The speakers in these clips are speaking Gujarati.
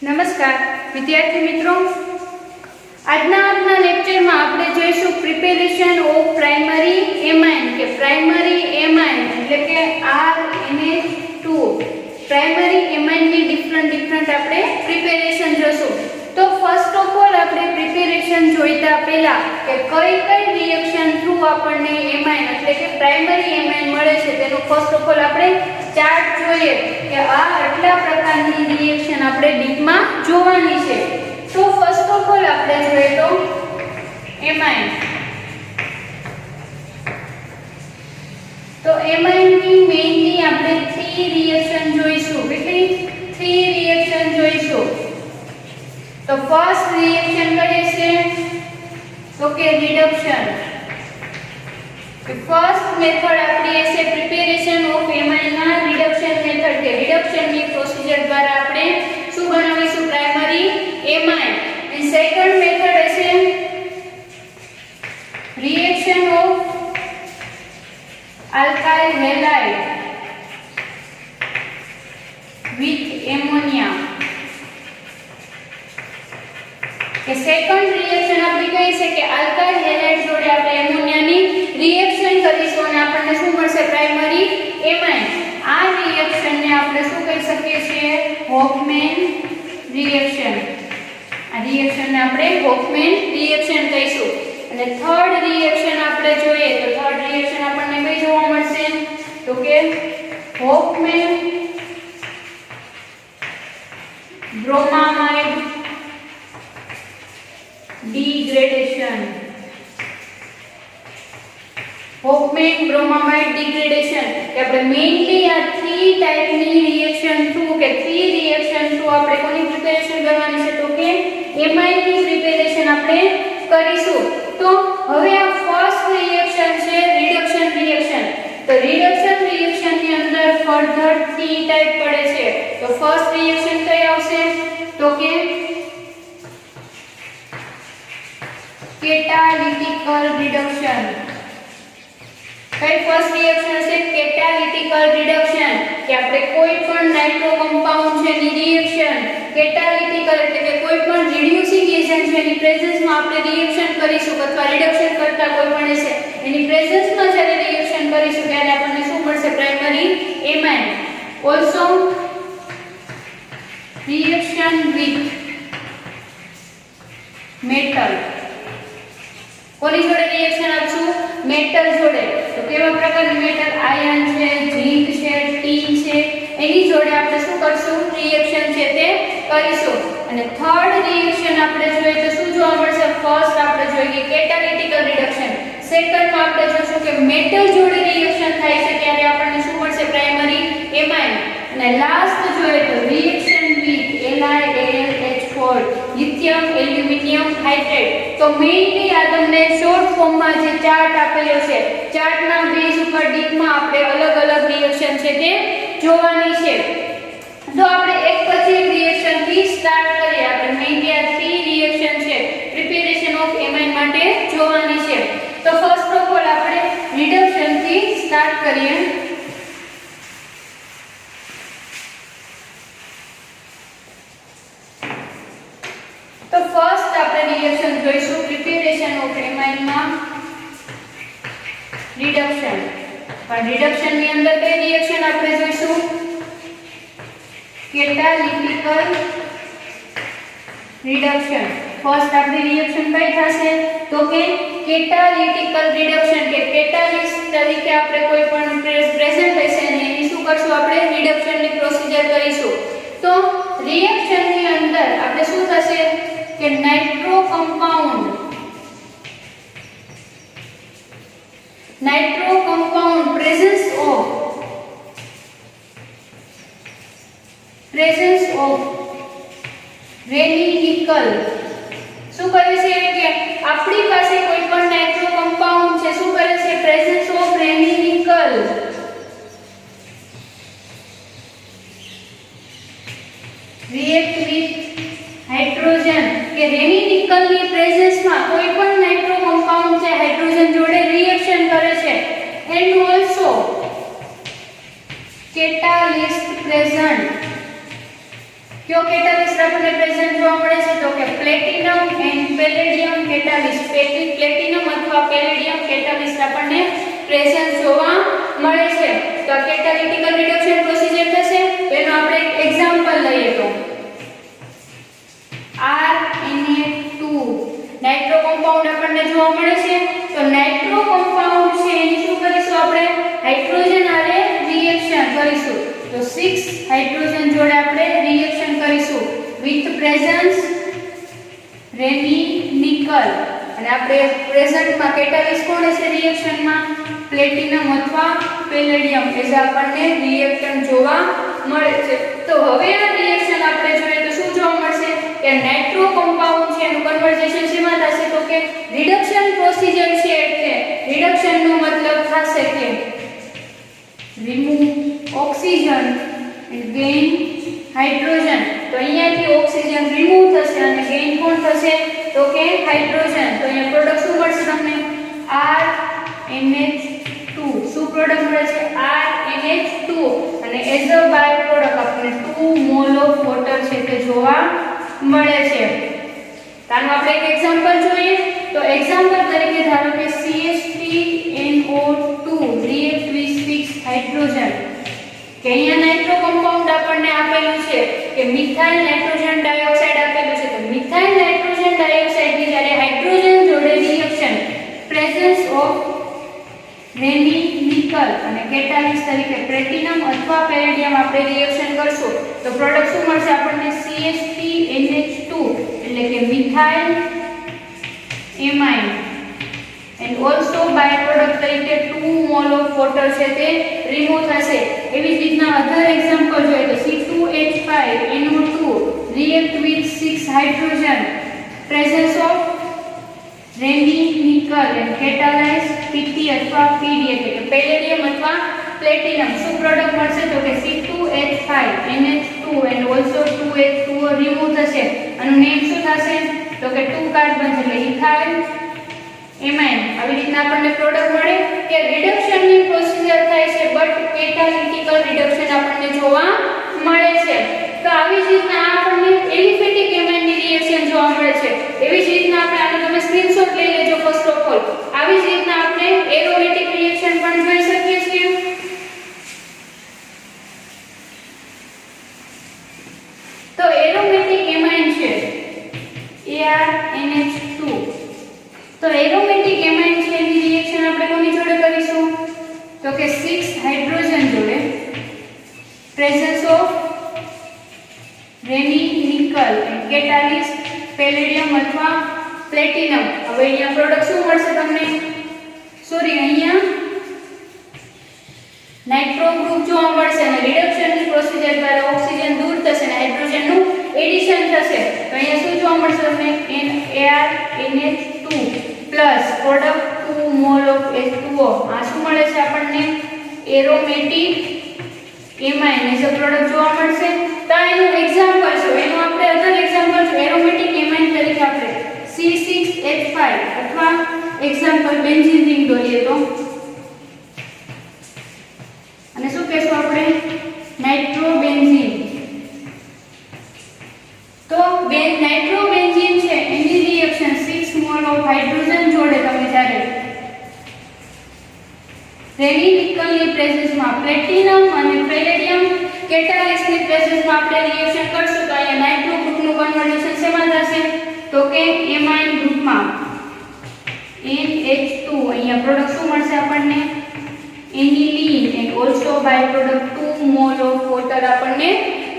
નમસ્કાર વિદ્યાર્થી મિત્રો, આજના આપના લેક્ચરમાં આપણે જોઈશું પ્રિપેરેશન ઓફ પ્રાઇમરી એમાઇન કે પ્રાઇમરી એમાઇન એટલે કે RNA2 પ્રાઇમરી એમાઇનની ડિફરન્ટ આપણે પ્રિપેરેશન જોશું। તો ફર્સ્ટ ઓફ ઓલ આપણે પ્રિપેરેશન જોઈતા પહેલા કે કઈ રિએક્શન થ્રુ આપણને એમાઇન એટલે કે પ્રાઇમરી એમાઇન મળે છે તેનું ફર્સ્ટ ઓફ ઓલ આપણે ચાર્ટ જોઈએ કે આ આટલા પ્રકારની રિએક્શન આપણે ડીપમાં જોવાની છે। તો ફર્સ્ટ ઓફ ઓલ આપણે જોઈએ તો એમાઇન, તો એમાઇનની મેઇનલી આપણે 3 રિએક્શન જોઈશું। કેટલી? 3 રિએક્શન જોઈશું। તો ફર્સ્ટ રિએક્શન કઈ છે? તો કે રિડક્શન। ફર્સ્ટ મેથડ આપણી હશે પ્રિપેરેશન ઓફ એમાઇન ના રિડક્શન મેથડ કે રિડક્શન ની પ્રોસીજર દ્વારા આપણે શું બનાવીશું? Primary amine. And second method હશે reaction of alkyl halide with ammonia કે સેકન્ડ રિએક્શન આપણી કઈ છે કે આલ્કાઇલ હેલાઇડ જોડે આપણે એમોનિયાની રિએક્શન કરીશું અને આપણને શું મળશે? Primary amine. આ રિએક્શનને આપણે શું કહી શકીએ છીએ? Hofmann reaction. આ રિએક્શનને આપણે હોફમેન રિએક્શન કહીશું। અને થર્ડ રિએક્શન આપણે જોઈએ તો થર્ડ રિએક્શન આપણને કઈ જોવા મળશે? તો કે Hofmann બ્રોમામાઇડ degradation. Hofmann bromamide degradation કે આપણે મેઇનલી આ 3 ટાઈપની રિએક્શન થ્રુ કે 3 રિએક્શન થ્રુ આપણે કોની પ્રિપેરેશન કરવાની છે? તો કે એમાઇનની પ્રિપેરેશન આપણે કરીશું। તો હવે આ ફર્સ્ટ રિએક્શન છે રિડક્શન રિએક્શન। તો રિડક્શન રિએક્શન ની અંદર ફર્ધર 3 ટાઈપ પડે છે। તો ફર્સ્ટ રિએક્શન કઈ આવશે? તો કે કેટાલિટિકલ રિડક્શન। કઈ ફર્સ્ટ રિએક્શન છે? કેટાલિટિકલ રિડક્શન કે આપણે કોઈ પણ નાઇટ્રો કમ્પાઉન્ડ છે ની રિએક્શન કેટાલિટિકલ એટલે કે કોઈ પણ રિડ્યુસિંગ એજન્ટ છે એની પ્રેઝન્સમાં આપણે રિએક્શન કરીશું અથવા રિડક્શન કરતા કોઈ પણ છે એની પ્રેઝન્સમાં જ્યારે રિએક્શન કરીશું ત્યારે આપણને શું મળશે? Primary amine. Also reaction with metal, કોની જોડે રિએક્શન આપશું? મેટલ જોડે। તો કેવા પ્રકારની મેટલ? આયર્ન છે, ઝિંક છે, ટીન છે, એની જોડે આપણે શું કરશું? રિએક્શન છે તે કરીશું। અને થર્ડ રિએક્શન આપણે જોઈએ તો શું જોવા મળશે? ફર્સ્ટ આપણે જોઈએ કેટાલિટિકલ રિડક્શન, સેકન્ડમાં આપણે જોશું કે મેટલ જોડે રિએક્શન થાય છે ત્યારે આપણને શું મળશે? Primary amine. અને લાસ્ટ જોઈએ તો reaction with LiAlH4 lithium aluminium hydrate. તો મેઇનલી આ તમને શોર્ટ ફોર્મમાં જે ચાર્ટ આપેલો છે ચાર્ટના બેઝ ઉપર ડીપમાં આપણે અલગ રિએક્શન છે તે જોવાની છે। તો આપણે એક પછી એક રિએક્શન થી સ્ટાર્ટ કરીએ। આપણે મેઇનલી આ 3 રિએક્શન છે પ્રિપેરેશન ઓફ એમાઇન માટે જોવાની છે। તો ફર્સ્ટ ઓફ ઓલ આપણે રિડક્શન થી સ્ટાર્ટ કરીએ। તો ફર્સ્ટ આપણે રિએક્શન જોઈશું પ્રિપેરેશન ઓફ એમાઇન માં રિડક્શન। પણ રિડક્શન ની અંદર કઈ રિએક્શન આપણે જોઈશું? કેટાલિટિકલ રિડક્શન। ફર્સ્ટ આપણી રિએક્શન કઈ થશે? તો કે કેટાલિટિકલ રિડક્શન કે કેટાલિસ્ટ તરીકે આપણે કોઈ પણ પ્રેઝન્ટ હશે અને એની શું કરશું? આપણે રિડક્શનની પ્રોસીજર કરીશું। તો રિએક્શન ની અંદર આપણે શું થશે કે nitro compound presence of rainy nickel શું કરે છે કે આપણી પાસે કોઈ પણ નાઇટ્રો કમ્પાઉન્ડ છે શું કરે છે? Presence of Raney nickel react with hydrogen કે રેની નિકલની પ્રેઝન્સમાં કોઈ પણ નાઇટ્રો કમ્પાઉન્ડ છે હાઇડ્રોજન જોડે રિએક્શન કરે છે। એન્ડ ઓલસો catalyst present કયો કેટાલિસ્ટ આપણને પ્રેઝન્ટ જોવા મળે છે? તો કે platinum and palladium catalyst. Platinum અથવા પેલેડિયમ કેટાલિસ્ટ આપણને પ્રેઝન્ટ જોવા મળે છે. તો આ કેટાલિટિકલ રિડક્શન પ્રોસિજર થશે. એનો આપણે એક એક્ઝામ્પલ લઈએ તો RNA2 નાઇટ્રો કમ્પાઉન્ડ આપણને જોવા મળે છે. તો નાઇટ્રો કમ્પાઉન્ડ છે એની શું કરીશું આપણે? હાઇડ્રોજન આરે રિએક્શન કરીશું. તો 6 હાઇડ્રોજન જોડે આપણે રિએક્શન કરીશું વિથ પ્રેઝન્સ રેની નિકલ. અને આપણે પ્રેઝન્ટમાં કેટાલિસ્ટ કોણ છે રિએક્શનમાં? પ્લેટિનમ અથવા પેલેડિયમ એઝ આપણને રિએક્શન જોવા મળે છે. તો હવે આ રિએક્શન આપણે જોઈએ તો શું જોવા મળશે કે નાઇટ્રો કમ્પાઉન્ડ છે એનું કન્વર્ઝેશન શેમાં થશે? તો કે રિડક્શન પ્રોસિજર છે. એટલે રિડક્શન નો મતલબ થશે કે remove oxygen and gain hydrogen. તો અહીંયાથી ઓક્સિજન રિમૂવ થશે અને ગેઇન કોણ થશે? તો કે હાઇડ્રોજન. તો અહીંયા પ્રોડક્ટ શું મળશે તમને? RNH2. શું પ્રોડક્ટ મળે છે? RNH2. અને એઝ અ બાય પ્રોડક્ટ આપણે 2 મોલ ઓફ વોટર છે તે જોવા મળે છે. તાનું આપણે એક એક્ઝામ્પલ જોઈએ તો એક્ઝામ્પલ તરીકે ધારો કે CH3NO2 રિએક્ટ વિથ 6 હાઇડ્રોજન. કે અહીંયા નાઇટ્રો કમ્પાઉન્ડ આપણને આપેલું છે કે મિથાઇલ નાઇટ્રોજન ડાયોક્સાઇડ આપેલું છે. તો મિથાઇલ નાઇટ્રોજન ડાયોક્સાઇડ ની જ્યારે હાઇડ્રોજન જોડે reaction presence of Raney nickel અને કેટાલિસ્ટ તરીકે પ્લેટિનમ અથવા પેલેડિયમ આપણે રિએક્શન કરશું તો પ્રોડક્ટ શું મળશે આપણને? CH3NH2 એટલે કે methyl amine and also by product તરીકે 2 મોલ ઓફ વોટર છે તે રિમૂવ થશે. એવી જ રીતના અધર એક્ઝામ્પલ જોઈએ તો C2H5NO2 react with 6 hydrogen presence of Raney nickel and catalyse PT અથવા PD એટલે કે પેલેડિયમ અથવા પ્લેટિનમ. શું પ્રોડક્ટ મળશે? તો કે C2H5NH2 and also 2H2O remove થશે. આનું નેમ શું થશે? તો કે 2 કાર્બન એટલે ઇથાઇલ એમાઇન. આવી રીતના આપણને પ્રોડક્ટ મળે કે રિડક્શનની પ્રોસિજર થાય છે બટ કેટાલિટિકલ રિડક્શન આપણને જોવા મળે છે. તો આવી જ રીતના આપણને એલિફેટિક એમાઇનની રિએક્શન જોવા મળે છે. એવી જ રીતના આપણે આનો તમે સ્ક્રીનશોટ લઈ લેજો ફર્સ્ટ ઓફ ઓલ. આવી જ રીતના આપણે એરોમેટિક રિએક્શન પણ જોઈ શકીએ છીએ. તો એરોમેટિક એમાઇન છે ARNH2. તો એરોમેટિક એમાઇન છે એની રિએક્શન આપણે કોની જોડે કરીશું? તો કે 6 હાઇડ્રોજન જોડે presence of Raney nickel and catalyst palladium અથવા પ્લેટિનમ. હવે અહીંયા પ્રોડક્ટ શું મળશે તમને? સોરી અહીંયા નાઇટ્રો ગ્રુપ જોવા મળશે અને રિડક્શનની પ્રોસિજર દ્વારા ઓક્સિજન દૂર થશે અને હાઇડ્રોજનનું એડિશન થશે. તો અહીંયા શું જોવા મળશે તમને? ARNH2 plus product 2 mole of H2O. આ શું મળે છે આપણને? Aromatic amine as a product જોવા મળશે. તો એનું એક્ઝામ્પલ છે એનું આપણે અધર એક્ઝામ્પલ છે એરોમેટિક એમાઇન તરીકે આપણે C6H5 અથવા એક્ઝામ્પલ બેન્ઝીન રિંગ દોરીએ તો અને શું કહેશું આપણે? નાઇટ્રોબેન્ઝીન. તો નાઇટ્રોબેન્ઝીન છે એની રિએક્શન 6 મોલ ઓફ હાઇડ્રોજન જોડે તમે જ્યારે રેની નિકલની પ્રેઝન્સમાં પ્લેટિનમ અને પેલેડિયમ કેટાલિસ્ટની પ્રેઝન્સમાં આપણે રિએક્શન કરશું તો અહીંયા નાઇટ્રો ગ્રુપનું કન્વર્ઝેશન શેમાં થશે? તો કે એમાઇન ગ્રુપમાં NH2. અહીંયા પ્રોડક્ટ શું મળશે આપણને? Aniline and also by product 2 mole of water આપણને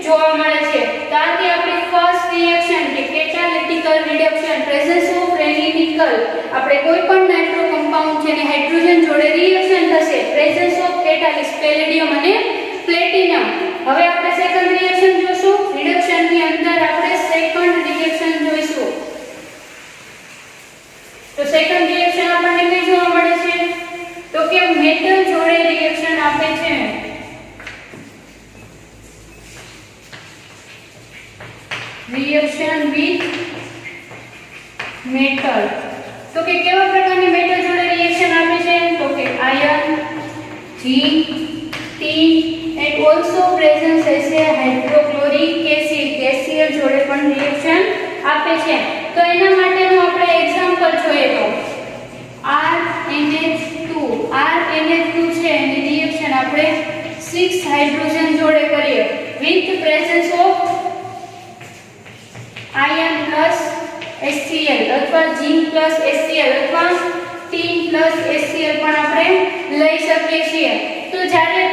જોવા મળે છે. તો આથી આપણી ફર્સ્ટ રિએક્શન કે catalytical reduction presence of Raney nickel આપણે કોઈ પણ નાઇટ્રો કમ્પાઉન્ડ છે અને હાઇડ્રોજન જોડે રિએક્શન થશે પ્રેઝન્સ ઓફ કેટાલિસ્ટ પેલેડિયમ અને પ્લેટિનમ. હવે આપણે સેકન્ડ રિએક્શન જોશું. રિડક્શનની અંદર આપણે સેકન્ડ રિએક્શન જોઈશું. તો સેકન્ડ રિએક્શન આપણને કઈ જોવા મળે છે? તો કે મેટલ જોડે રિએક્શન આપે છે. Reaction with metal. તો કે કેવા પ્રકારની મેટલ જોડે રિએક્શન આપે છે? તો કે iron, zinc, tin and also presence as a hydrochloric acid gas metal જોડે પણ રિએક્શન આપે છે. તો એના માટેનું આપણે એક્ઝામ્પલ જોઈએ તો RNH2 છે એની રિએક્શન આપણે 6 હાઇડ્રોજન જોડે કરીએ with presence of iron plus HCl અથવા ઝિંક પ્લસ HCl અથવા ટીન પ્લસ HCl પણ આપણે લઈ શકીએ છીએ. તો જ્યારે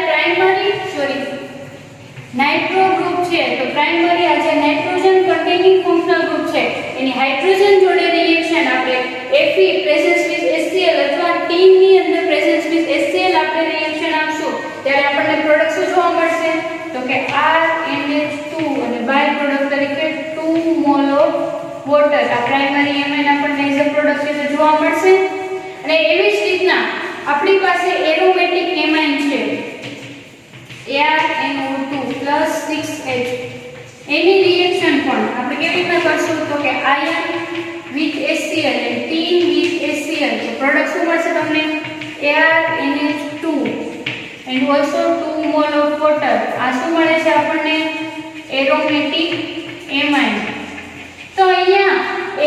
નાઇટ્રો ગ્રુપ છે તો પ્રાઇમરી આ જે નાઇટ્રોજન કન્ટેનિંગ ફંક્શનલ ગ્રુપ છે એની હાઇડ્રોજન જોડે રિએક્શન આપણે Fe પ્રેઝન્સ વિથ HCl અથવા ટીન ની અંદર પ્રેઝન્સ વિથ HCl આપણે રિએક્શન આપશું ત્યારે આપણને પ્રોડક્ટ શું જોવા મળશે તો કે RNH2 અને બાય પ્રોડક્ટ તરીકે 2 મોલ ઓફ વોટર. આ પ્રાઇમરી એમાઇન આપણને એઝ અ પ્રોડક્ટ છે જોવા મળશે. અને એવી જ રીતના આપણી પાસે એરોમેટિક એમાઇન છે ArNO2 6H એની રિએક્શન પણ આપણે કેવી રીતના કરશું તો કે આયન વિથ HCl અને ટીન વિથ HCl તો પ્રોડક્ટ શું મળશે તમને ArNH2 and also 2 mole of water. આ શું મળે છે આપણને એરોમેટિક એમાઇન. તો અહીંયા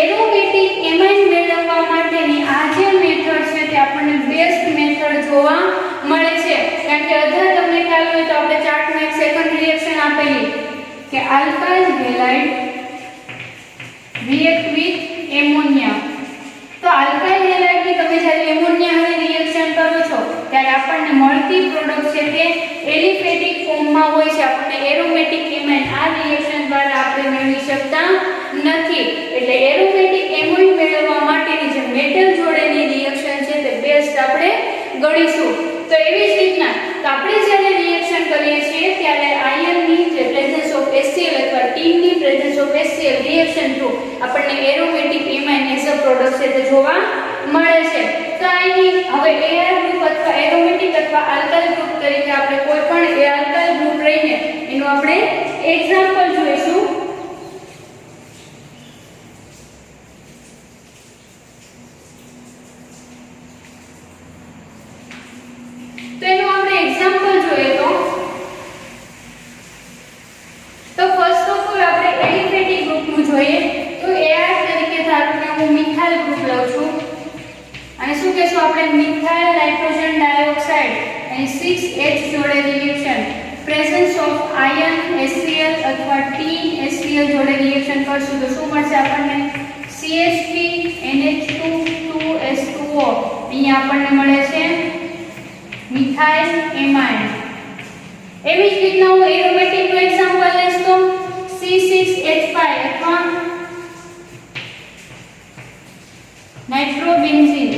એરોમેટિક એમાઇન મેળવવા માટેની આ જે મેથડ છે તે આપણને બેસ્ટ મેથડ જોવા મળે છે. કારણ કે અધર તમને ખ્યાલ હોય તો આપણે ચાર્ટમાં એક સેકન્ડ રિએક્શન આપેલી કે alkyl halide react with ammonia. તો આલ્કાઇલ હેલાઇડની તમે જ્યારે એમોનિયા હારે રિએક્શન કરો છો ત્યારે આપણને મળતી પ્રોડક્ટ છે તે એલિફેટિક ફોર્મમાં હોય છે. આપણને એરોમેટિક એમાઇન આ રિએક્શન દ્વારા આપણે મેળવી શકતા નથી. એટલે એરોમેટિક એમાઇન મેળવવા માટેની જે મેટલ જોડેની રિએક્શન છે તે બેસ્ટ આપણે ગણીશું. તો એવી જ રીતના તો આપણે જ્યારે રિએક્શન કરીએ છીએ ત્યારે આયનની જે પ્રેઝન્સ ઓફ HCl અથવા ટીનની presence of HCl reaction through આપણને aromatic amine as a product છે તે જોવા મળે છે. તો અહીં હવે AR ગ્રુપ અથવા એરોમેટિક અથવા આલ્કાઇલ ગ્રુપ તરીકે આપણે કોઈ પણ આલ્કાઇલ ગ્રુપ લઈને એનું આપણે એક્ઝામ્પલ જોઈશું. તો એનું આપણે એક્ઝામ્પલ જોઈએ તો ફર્સ્ટ ઓફ ઓલ આપણે એલિફેટિક ગ્રુપનું જોઈએ તો AR તરીકે ધારો કે હું મિથાઇલ ગ્રુપ લઉં છું અને શું કહેશું આપણે મિથાઇલ નાઇટ્રોજન ડાયોક્સાઇડ અને 6H જોડે reaction presence of iron HCl અથવા ટીન HCl જોડે રિએક્શન કરશું તો શું મળશે આપણને CH3 NH2 2S2O. અહીંયા આપણને મળે છે મિથાઇલ એમાઇન. એવી જ રીતના હું એરોમેટિકનું એક્ઝામ્પલ લઈશ તો C6H5 અથવા નાઇટ્રોબેન્ઝીન.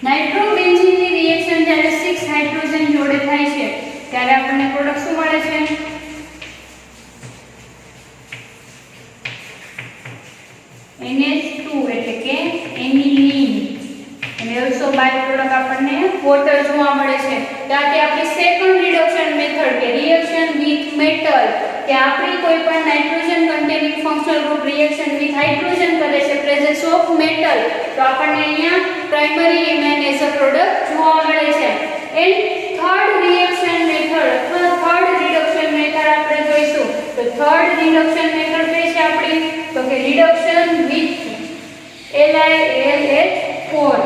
નાઇટ્રોબેન્ઝીનની રિએક્શન જ્યારે 6 હાઇડ્રોજન જોડે થાય છે ત્યારે આપણને પ્રોડક્ટ શું મળે છે NH2 એટલે કે એનિલીન. અને ઓલસો બાય પ્રોડક્ટ આપણને વોટર જોવા મળે છે. ત્યાંથી આપણી સેકન્ડ રિડક્શન મેથડ કે રિએક્શન વિથ મેટલ કે આપણી કોઈ પણ nitrogen containing functional group reaction with hydrogen કરે છે પ્રેઝન્સ ઓફ મેટલ તો આપણને અહીંયા primary amine as a product જોવા મળે છે. એન્ડ થર્ડ રિએક્શન મેથડ અથવા થર્ડ રિડક્શન મેથડ આપણે જોઈશું. તો થર્ડ રિડક્શન મેથડ કઈ છે આપણી તો કે reduction with LiAlH4.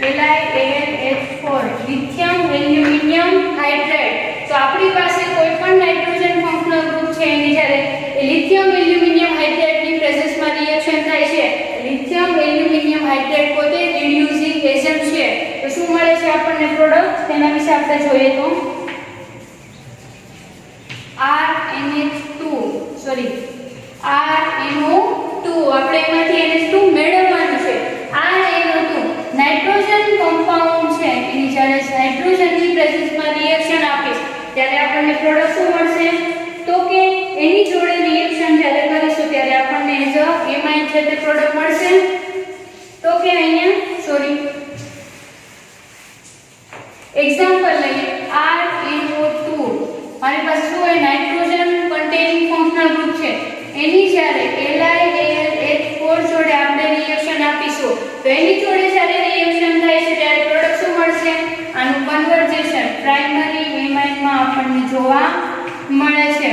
LiAlH4 lithium aluminium hydrate. તો આપણી પાસે કોઈ પણ નાઇટ્રોજન ફંક્શનલ ગ્રુપ છે એની જ્યારે લિથિયમ એલ્યુમિનિયમ હાઇડ્રેટની પ્રેઝન્સમાં રિએક્શન થાય છે લિથિયમ એલ્યુમિનિયમ હાઇડ્રેટ પોતે રિડ્યુસિંગ એજન્ટ છે તો શું મળે છે આપણને પ્રોડક્ટ તેના વિશે આપણે જોઈએ તો RNO2 આપણે એમાંથી NH2 મેળવવાનું છે. RNO2 નાઇટ્રોજન કમ્પાઉન્ડ છે એની જ્યારે હાઇડ્રોજનની પ્રેઝન્સમાં રિએક્શન આપીશ ત્યારે આપણને પ્રોડક્ટ શું મળશે તો કે એની જોડે રિએક્શન જ્યારે કરીશું ત્યારે આપણને એઝ અ એમાઇન છે તે પ્રોડક્ટ મળશે. તો કે અહીંયા એક્ઝામ્પલ લઈએ RNO2 મારી પાસે શું હોય નાઇટ્રોજન કન્ટેનિંગ ફંક્શનલ ગ્રુપ છે એની જ્યારે LiAlH4 જોડે આપણે રિએક્શન આપીશું તો તો એની જોડે જ્યારે રિએક્શન થાય છે ત્યારે પ્રોડક્ટ શું મળશે? આનું કન્વર્જેશન પ્રાઇમરી એમાઇન માં આપણને જોવા મળે છે.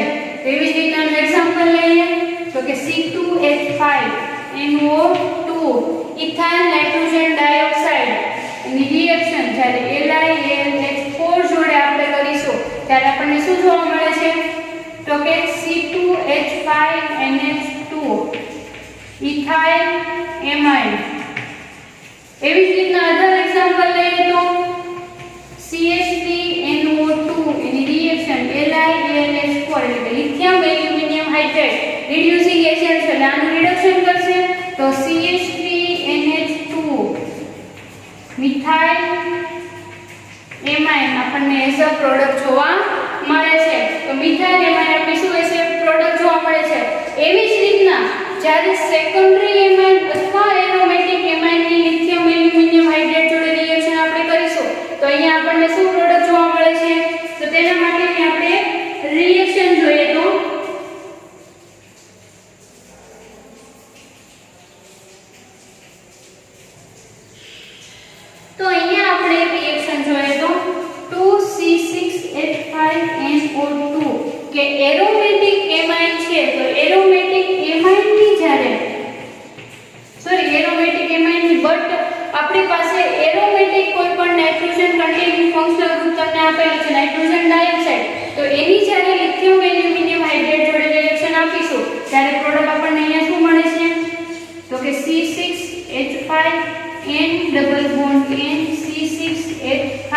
એવી જ રીતના એક્ઝામ્પલ લઈએ તો કે C2H5NO2 ઇથાઇલ નાઇટ્રોજન ડાયોક્સાઇડ ની રિએક્શન જ્યારે LiAlH4 જોડે આપણે કરીશું ત્યારે આપણને શું જોવા મળે છે? તો કે C2H5NH2 ઇથાઇલ એમાઇન. એવી જ રીતના અધર એક્ઝામ્પલ લઈએ તો CH3NO2 એની રિએક્શન LiAlH4 એટલે કે lithium aluminium hydrate reducing agent છે એટલે આનું રિડક્શન કરશે તો CH3NH2 મિથાઇલ એમાઇન આપણને એઝ અ પ્રોડક્ટ જોવા મળે છે. તો મિથાઇલ એમાઇન આપણે શું એઝ અ પ્રોડક્ટ જોવા મળે છે. એવી જ રીતના જ્યારે સેકન્ડરી એમાઇન અથવા એરોમેટિક એમાઇનની લિથિયમ એલ્યુમિનિયમ હાઇડ્રેટ જોડે રિએક્શન આપણે કરીશું તો અહીંયા આપણને શું પ્રોડક્ટ જોવા મળે છે? તો તેના માટેની આપણે રિએક્શન જોઈએ તો અહીંયા આપણે રિએક્શન જોઈએ તો 2C6H5NO2 કે એરોમેટિક એમાઇન છે તો એરોમેટિક એમાઇનની જ્યારે એરોમેટિક એમાઇનની બટ આપણી પાસે એરોમેટિક કોઈ પણ નાઇટ્રોજન કન્ટેનિંગ ફંક્શનલ ગ્રુપ તમને આપેલું છે નાઇટ્રોજન ડાયોક્સાઇડ તો એની જ્યારે લિથિયમ એલ્યુમિનિયમ હાઇડ્રેટ જોડે રિએક્શન આપીશું ત્યારે પ્રોડક્ટ આપણને અહીંયા શું મળે છે? તો કે C6H5N double bond N C6H5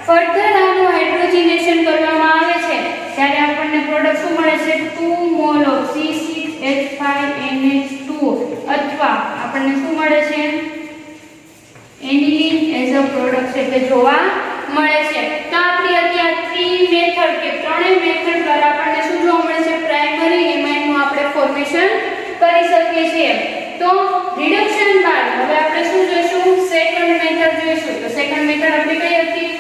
further આનું હાઇડ્રોજનેશન કરવામાં આવે છે ત્યારે આપણને પ્રોડક્ટ શું મળે છે? 2 મોલ ઓફ C6H5NH2 અથવા આપણને શું મળે છે? એનિલીન એઝ અ પ્રોડક્ટ છે તે જોવા મળે છે. તો આપણી અત્યારે 3 મેથડ કે ત્રણેય મેથડ દ્વારા આપણને શું જોવા મળે છે? પ્રાઇમરી એમાઇનનું આપણે ફોર્મેશન કરી શકીએ છીએ. તો રિડક્શન બાદ હવે આપણે શું જોઈશું? સેકન્ડ મેથડ જોઈશું. તો સેકન્ડ મેથડ આપણી કઈ હતી?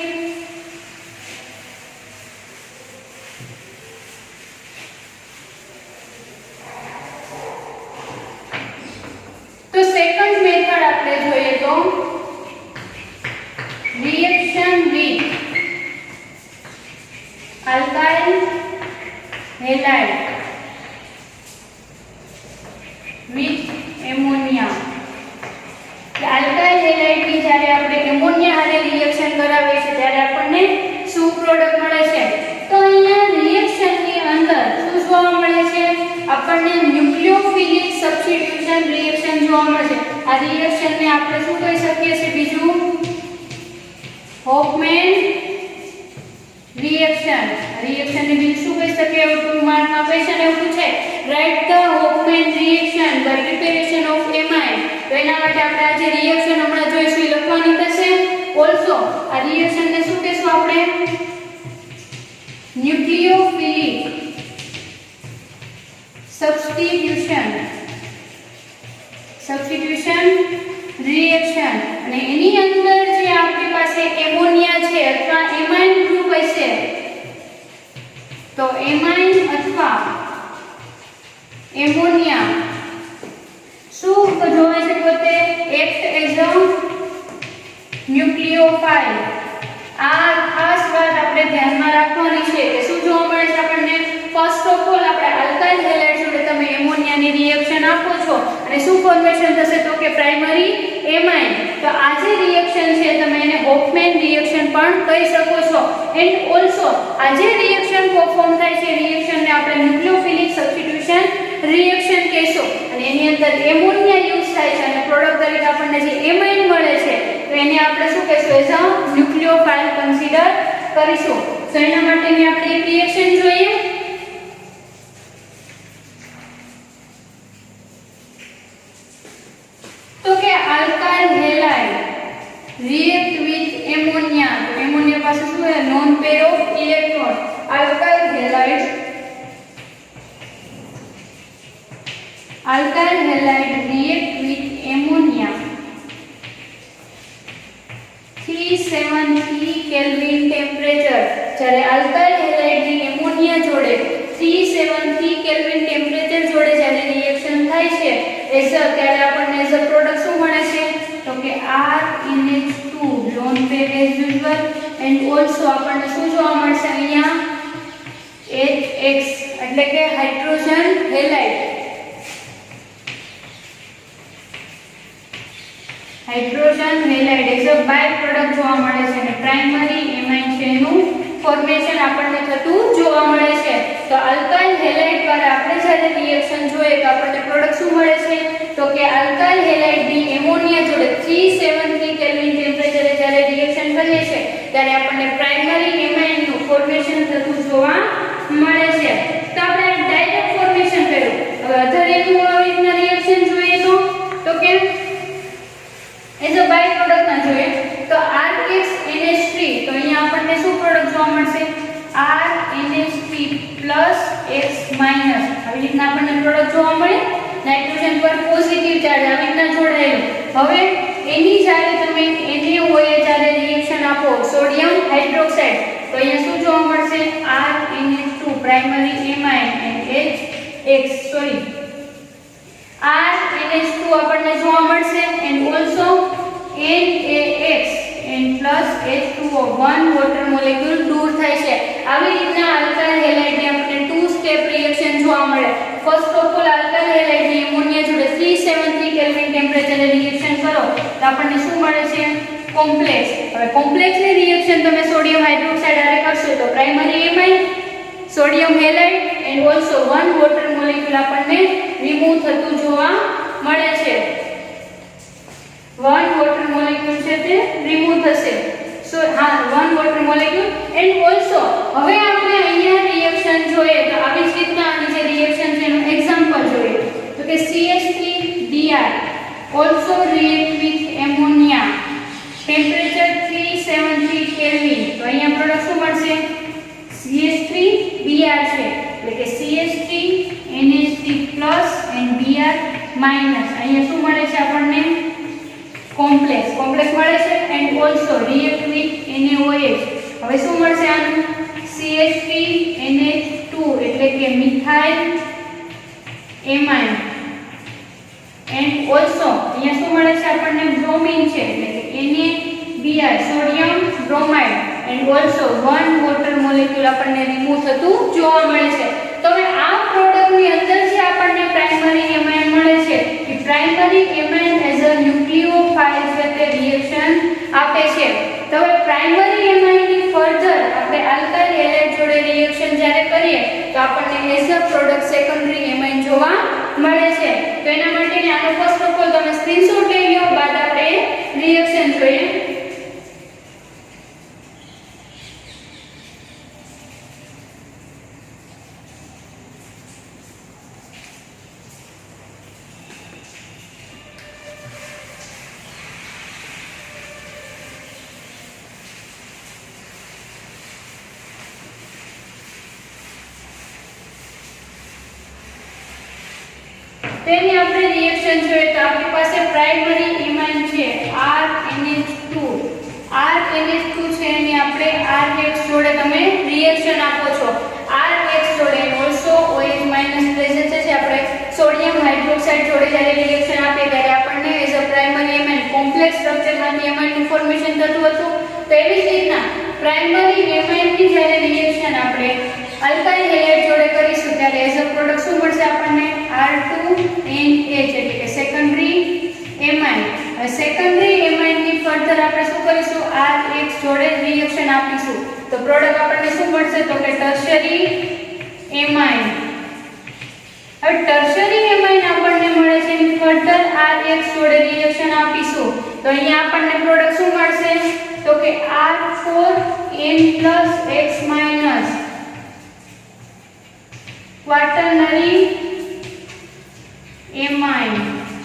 તો સેકન્ડ મેથડ આપણે જોઈએ તો reaction with alkyl halide with ammonia. Alkyl halide ની જ્યારે આપણે એમોનિયા હારે રિએક્શન કરાવીએ છીએ ત્યારે આપણને શું પ્રોડક્ટ મળે છે? તો અહીંયા રિએક્શન ની અંદર શું જોવા મળે છે? આપણને ન્યુક્લિયોફિલિક સબસ્ટિટ્યુશન રિએક્શન જોવા મળે છે. આ રિએક્શન ને આપણે શું કહી શકીએ છીએ? બીજું હોફમેન રિએક્શન. રિએક્શન ને બીજું શું કહી શકીએ? 2 માર્કમાં ક્વેશ્ચન એવું પૂછે write the Hofmann reaction by preparation of amine. તો એના માટે આપણે આ જે રિએક્શન હમણાં જોઈશું એ લખવાની થશે. ઓલસો આ રિએક્શન ને શું કહેશું આપણે? ન્યુક્લિયોફિલિક સબસ્ટિટ્યુશન રિએક્શન. અને એની અંદર જે આપણી પાસે એમોનિયા છે અથવા એમાઇન ગ્રુપ હશે તો એમાઇન અથવા એમોનિયા શું જોવે છે? પોતે એક્ટ એઝ અ ન્યુક્લિયોફાઇલ. આ ખાસ વાત આપણે ધ્યાનમાં રાખવાની છે કે શું જોવા મળે છે આપણને? ફર્સ્ટ ઓફ ઓલ આપણે આલ્કાઇલ હેલાઇડ જોડે તમે એમોનિયાની રિએક્શન આપો છો અને શું ફોર્મેશન થશે? તો કે પ્રાઇમરી એમાઇન. તો આ જે રિએક્શન છે તમે એને હોફમેન રિએક્શન પણ કહી શકો છો. એન્ડ ઓલસો આ જે રિએક્શન પરફોર્મ થાય છે રિએક્શનને આપણે ન્યુક્લિયોફિલિક સબસ્ટિટ્યુશન રિએક્શન કહેશું. અને એની અંદર એમોનિયા યુઝ થાય છે અને પ્રોડક્ટ તરીકે આપણને જે એમાઇન મળે છે તો એને આપણે શું કહેશું? એઝ અ ન્યુક્લિયોફાઇલ કન્સિડર કરીશું. તો એના માટેની આપણે એક રિએક્શન જોઈએ. તો કે alkyl halide react with ammonia. તો એમોનિયા પાસે શું છે? Non pair of electron. Alkyl halide react with ammonia 373 kelvin temperature. જ્યારે આલ્કાઇલ હેલાઇડની એમોનિયા જોડે 373 કેલ્વિન ટેમ્પરેચર જોડે જ્યારે રિએક્શન થાય છે ત્યારે આપણને એઝ અ પ્રોડક્ટ શું મળે છે? તો કે RNH2 lone pair as usual and also આપણને શું જોવા મળશે અહીંયા HX એટલે કે hydrogen halide. Hydrogen halide as a by product જોવા મળે છે અને પ્રાઇમરી એમાઇન છે એનું ફોર્મેશન આપણને થતું જોવા મળે છે. તો આલ્કાઇલ હેલાઇડ પર આપણે જ્યારે રિએક્શન જોઈએ તો આપણને પ્રોડક્ટ શું મળે છે તો કે આલ્કાઇલ હેલાઇડ ની એમોનિયા જોડે 373 કેલ્વિન ટેમ્પરેચરે જ્યારે રિએક્શન કરીએ છીએ ત્યારે આપણને પ્રાઇમરી એમાઇન નું ફોર્મેશન થતું જોવા મળે છે. તો આપણે ડાયરેક્ટ ફોર્મેશન કર્યું. હવે અધર એનું આવી રીતના રિએક્શન જોઈએ તો કે એઝ અ બાય પ્રોડક્ટ ના જોઈએ તો RXNH3 તો અહીંયા આપણને શું પ્રોડક્ટ જોવા મળશે RNH3 X આવી રીતના આપણને પ્રોડક્ટ જોવા મળે. નાઇટ્રોજન પર પોઝિટિવ ચાર્જ આવી રીતના જોડાયેલું. હવે એની જ્યારે તમે NaOH જ્યારે રિએક્શન આપો સોડિયમ હાઇડ્રોક્સાઇડ તો અહીંયા શું જોવા મળશે RNH2 primary amine and HX sorry RNH2 આપણને જોવા મળશે and also NaX and plus H2O 1 water molecule દૂર થાય છે. આવી રીતના આલ્કાઇલ હેલાઇડ ની આપણે ટુ સ્ટેપ રિએક્શન જોવા મળે. First of all alkyl halide ની એમોનિયા જોડે 373 કેલ્વિન ટેમ્પરેચરે રિએક્શન કરો તો આપણને શું મળે છે કોમ્પ્લેક્સ. હવે કોમ્પ્લેક્સ ની રિએક્શન તમે સોડિયમ હાઇડ્રોક્સાઇડ આરે કરશો તો primary amine sodium halide and also 1 water molecule આપણને રિમૂવ થતું જોવા મળે છે. 1 વોટર મોલેક્યુલ છે તે રિમૂવ થશે. સો હા 1 વોટર મોલેક્યુલ એન્ડ ઓલસો હવે આપણે અહીંયા રિએક્શન જોઈએ તો આવી જ રીતના આની જે રિએક્શન છે એનું એક્ઝામ્પલ જોઈએ તો કે CH3Br also react with ammonia temperature 373 kelvin તો અહીંયા પ્રોડક્ટ શું મળશે CH3Br છે એટલે કે CH3NH3+ and Br- અહીંયા શું મળે છે આપણને કોમ્પ્લેક્સ મળે છે and also react with NaOH. હવે શું મળશે આનું CH3NH2 એટલે કે મિથાઇલ એમાઇન એન્ડ ઓલસો અહીંયા શું મળે છે આપણને બ્રોમિન છે એટલે કે NaBr sodium bromide and also 1 water molecule આપણને રિમૂવ થતું જોવા મળે છે. તો હવે આ પ્રોડક્ટની અંદર જે આપણને પ્રાઇમરી એમાઇન મળે છે કે પ્રાઇમરી એમાઇન એઝ અ ન્યુક્લિયોફાઇલ છે તે રિએક્શન આપે છે. તો હવે પ્રાઇમરી એમાઇન ની ફર્ધર આપણે આલ્કાઇલ હેલાઇડ જોડે રિએક્શન જ્યારે કરીએ તો આપણને as a product secondary amine જોવા મળે છે. તો એના માટે આનો ફર્સ્ટ ઓફ ઓલ તમે સ્ક્રીનશોટ લઈ લો બાદ આપણે રિએક્શન જોઈએ. તેની આપણે રિએક્શન જોઈએ તો આપણી પાસે પ્રાઇમરી એમાઇન છે RNH2 છે એની આપણે RH જોડે તમે રિએક્શન આપો છો. RH જોડે ઓલસો OH- પ્રેઝન્ટ છે આપણે સોડિયમ હાઇડ્રોક્સાઇડ જોડે જ્યારે રિએક્શન આપીએ ત્યારે આપણને as a primary amine complex સ્ટ્રક્ચરમાંથી એમાઇનનું ફોર્મેશન થતું હતું. તો એવી જ રીતના પ્રાઇમરી એમાઇનની જ્યારે રિએક્શન આપણે આલ્કાઇલ હેલાઇડ જોડે કરીશું ત્યારે એઝ અ પ્રોડક્ટ શું મળશે આપણને R2NH એટલે કે સેકન્ડરી એમાઇન. હવે સેકન્ડરી એમાઇન ની ફર્ધર આપણે શું કરીશું RH જોડે રિએક્શન આપીશું તો પ્રોડક્ટ આપણને શું મળશે તો કે ટર્શરી એમાઇન. હવે ટર્શરી એમાઇન આપણને મળે છે એની ફર્ધર RH જોડે રિએક્શન આપીશું તો અહીંયા આપણને પ્રોડક્ટ શું મળશે તો કે R4N+X- ક્વાટર્નરી એમાઇન.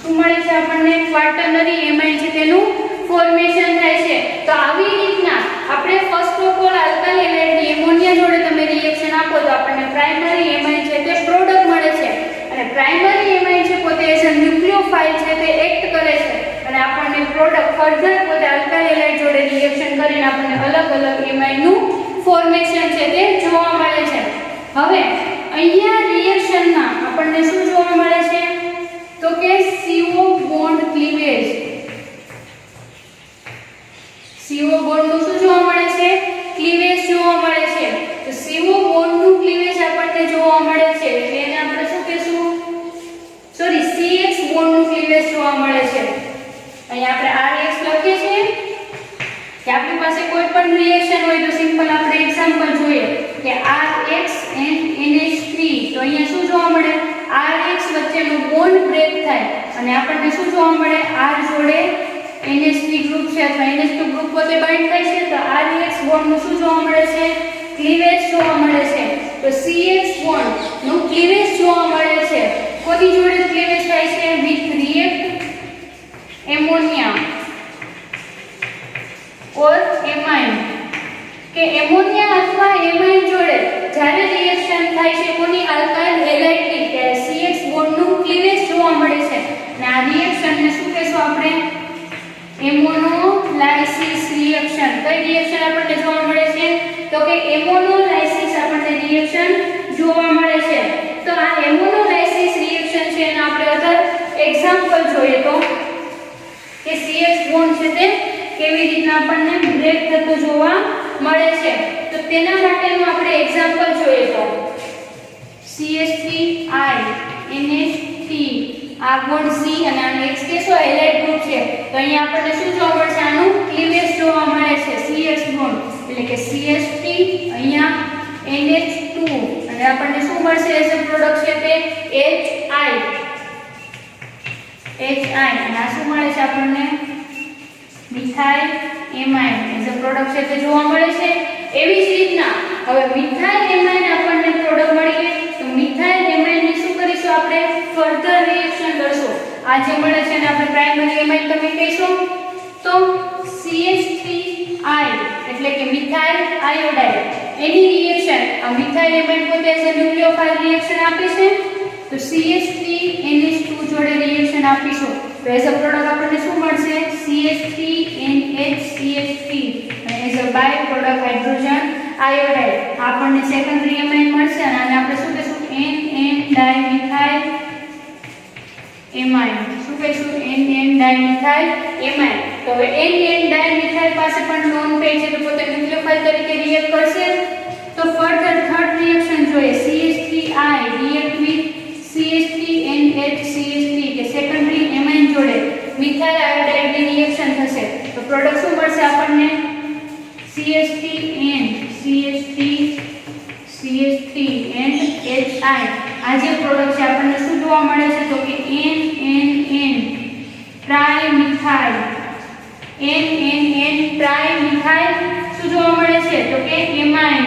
શું મળે છે આપણને ક્વાટર્નરી એમાઇન છે તેનું ફોર્મેશન થાય છે. તો આવી રીતના આપણે ફર્સ્ટ ઓફ ઓલ આલ્કાઇલ હેલાઇડની એમોનિયા જોડે તમે રિએક્શન આપો તો આપણને પ્રાઇમરી એમાઇન છે તે પ્રોડક્ટ મળે છે અને પ્રાઇમરી એમાઇન છે પોતે એઝ અ ન્યુક્લિયોફાઇલ છે તે એક્ટ કરે છે અને આપણને પ્રોડક્ટ ફર્ધર પોતે આલ્કાઇલ હેલાઇડ જોડે રિએક્શન કરીને આપણને અલગ અલગ એમાઇનનું ફોર્મેશન છે તે જોવા મળે છે. હવે અહીંયા રિએક્શનમાં આપણને શું જોવા મળે છે તો કે CO બોન્ડ ક્લીવેજ CO બોન્ડનું શું જોવા મળે છે? ક્લીવેજ જોવા મળે છે. તો CO બોન્ડનું ક્લીવેજ આપણને જોવા મળે છે એટલે એને આપણે શું કહેશું? સોરી, CX બોન્ડનું ક્લીવેજ જોવા મળે છે. અહીંયા આપણે RH લખીએ છીએ કે આપણી પાસે કોઈ પણ રિએક્શન હોય તો સિમ્પલ આપણે એક્ઝામ્પલ જોઈએ કે RH and NH3 તો અહીંયા શું જોવા મળે? RH વચ્ચેનો બોન્ડ બ્રેક થાય અને આપણને શું જોવા મળે? R જોડે NH3 ગ્રુપ છે અથવા NH2 ગ્રુપ પોતે બાઇન્ડ થાય છે તો RH બોન્ડનું શું જોવા મળે છે? ક્લીવેજ જોવા મળે છે. તો CX બોન્ડનું ક્લીવેજ જોવા મળે છે. કોની જોડે ક્લીવેજ થાય છે? With react ammonia or amine કે એમોનિયા અથવા એમાઇન જોડે જ્યારે રિએક્શન થાય છે કોની? આલ્કાઇલ હેલાઇડની ત્યારે CX બોન્ડનું ક્લીવેજ જોવા મળે છે અને આ રિએક્શનને શું કહેશું આપણે? એમોનોલાઇસિસ રિએક્શન. કઈ રિએક્શન આપણને જોવા મળે છે? તો કે એમોનોલાઇસિસ આપણને રિએક્શન જોવા મળે છે. તો આ એમોનોલાઇસિસ રિએક્શન છે એના આપણે અધર એક્ઝામ્પલ જોઈએ તો કે CH બોન્ડ છે તે કેવી રીતના આપણને બ્રેક થતો જોવા મળે છે. તો તેના માટેનું આપણે એક્ઝામ્પલ જોઈએ તો CH3I NH3 આ બોન્ડ C અને આ X કેસો હેલાઇડ ગ્રુપ છે તો અહીંયા આપણને શું જોવા મળશે? આનું ક્લીવેજ જોવા મળે છે CH બોન્ડ એટલે કે CH3 અહીંયા NH2 અને આપણને શું મળશે? એઝ અ પ્રોડક્ટ છે તે HI અને આ શું મળે છે આપણને? Methyl amine as a product છે તે જોવા મળે છે. એવી જ રીતના હવે મિથાઇલ એમાઇન આપણને પ્રોડક્ટ મળી ગઈ તો મિથાઇલ એમાઇનની શું કરીશું આપણે? ફર્ધર રિએક્શન કરશું. આ જે મળે છે ને આપણે પ્રાઇમરી એમાઇન તમે કહીશું તો CH3I એટલે કે મિથાઇલ આયોડાઇડ એની રિએક્શન આ મિથાઇલ એમાઇન પોતે એઝ અ ન્યુક્લિયોફાઇલ રિએક્શન આપે છે તો CH3NH2 જોડે રિએક્શન આપીશું તો એઝ અ પ્રોડક્ટ આપણને શું મળશે? CH3NHCH3 અને as a by product hydrogen iodide આપણને સેકન્ડરી એમાઇન મળશે અને આને આપણે શું કહીશું? NN dimethyl amine. શું કહીશું? NN dimethyl amine. તો હવે NN ડાયમિથાઇલ પાસે પણ નોન પેર છે તો પોતે ન્યુક્લિયોફાઇલ તરીકે રિએક્ટ કરશે તો ફર્ધર થર્ડ રિએક્શન જોઈએ CH3I રિએક્ટ વિથ CH3NHCH3 કે સેકન્ડરી એમાઇન જોડે મિથાઇલ આયોડાઇડની રિએક્શન થશે તો પ્રોડક્ટ શું મળશે આપણને? CH3N CH3 CH3 and HI. આ જે પ્રોડક્ટ છે આપણને શું જોવા મળે છે? તો કે NNN ટ્રાઇમિથાઇલ NNN ટ્રાઇમિથાઇલ શું જોવા મળે છે? તો કે એમાઇન